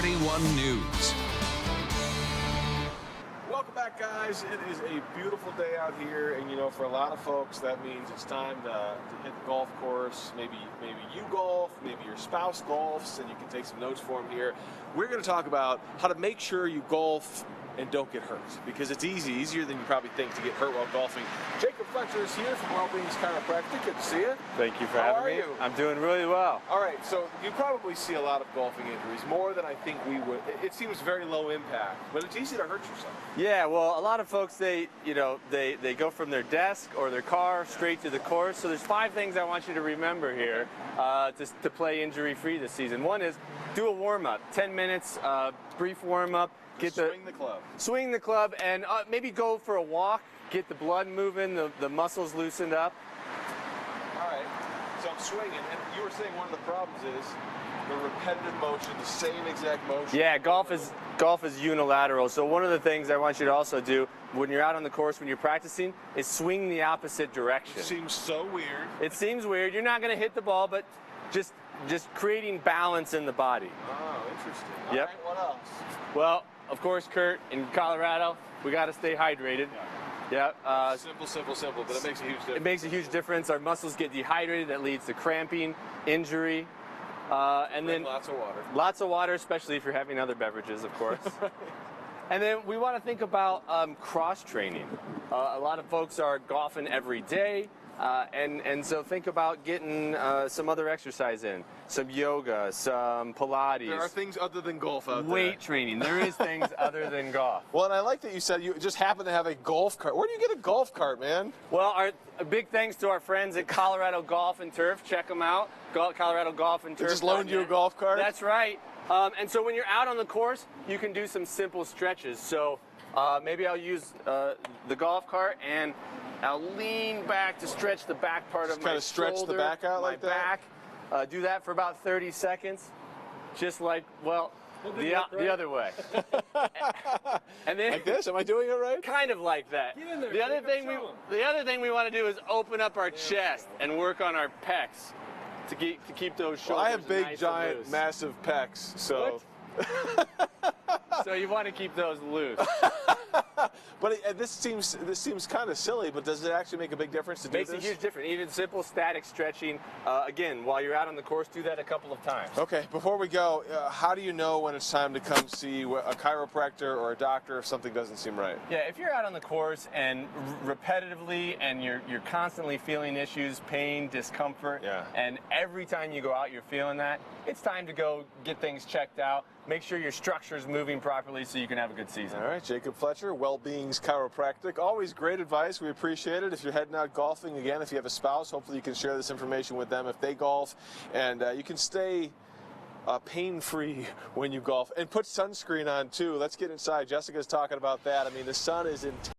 31 News. Welcome back, guys. It is a beautiful day out here, and for a lot of folks, that means it's time to hit the golf course. Maybe you golf, maybe your spouse golfs, and you can take some notes for them here. We're going to talk about how to make sure you golf and don't get hurt, because it's easier than you probably think to get hurt while golfing. Jacob Fletcher is here from Wellbeing's Chiropractic. Good to see you. Thank you for having me. How are you? I'm doing really well. All right, so you probably see a lot of golfing injuries, more than I think we would. It seems very low impact, but it's easy to hurt yourself. Yeah, well, a lot of folks, they go from their desk or their car straight to the course. So there's 5 things I want you to remember here to play injury-free this season. One is do a warm-up, 10 minutes, brief warm-up. Swing the club. Swing the club, and maybe go for a walk. Get the blood moving, the muscles loosened up. All right. So I'm swinging, and you were saying one of the problems is the repetitive motion, the same exact motion. Yeah, golf is unilateral. So one of the things I want you to also do when you're out on the course, when you're practicing, is swing the opposite direction. It seems so weird. It seems weird. You're not going to hit the ball, but just creating balance in the body. Oh, interesting. Yep. All right, what else? Well, of course, Kurt, in Colorado, we got to stay hydrated. Yeah. Simple, but it makes a huge difference. It makes a huge difference. Our muscles get dehydrated. That leads to cramping, injury, and then lots of water. Lots of water, especially if you're having other beverages, of course. And then we want to think about cross training. A lot of folks are golfing every day. And so think about getting some other exercise in, some yoga, some Pilates. There are things other than golf out there. Weight training. There is things other than golf. Well, and I like that you said you just happen to have a golf cart. Where do you get a golf cart, man? Well, a big thanks to our friends at Colorado Golf and Turf. Check them out. Colorado Golf and Turf. They just loaned you a golf cart? That's right. And so when you're out on the course, you can do some simple stretches. So maybe I'll use the golf cart and I'll lean back to stretch the back part just of my kind of stretch shoulder, the back out my like that? back. Do that for about 30 seconds, just like, well, the other way. And then like this? Am I doing it right? kind of like that. Get in there, The other Jacob, thing we want to do is open up our chest and work on our pecs to keep those shoulders. Well, I have big, nice and giant, loose. massive pecs, so. So you want to keep those loose. But this seems kind of silly, but does it actually make a big difference to do Makes this? a huge difference. Even simple static stretching. Again, while you're out on the course, do that a couple of times. Okay, before we go, how do you know when it's time to come see a chiropractor or a doctor if something doesn't seem right? Yeah, if you're out on the course and repetitively and you're constantly feeling issues, pain, discomfort, and every time you go out you're feeling that, it's time to go get things checked out. Make sure your structure is moving properly so you can have a good season. All right, Jacob Fletcher, Wellbeing's Chiropractic. Always great advice. We appreciate it. If you're heading out golfing, again, if you have a spouse, hopefully you can share this information with them if they golf. And you can stay pain-free when you golf. And put sunscreen on, too. Let's get inside. Jessica's talking about that. I mean, the sun is intense.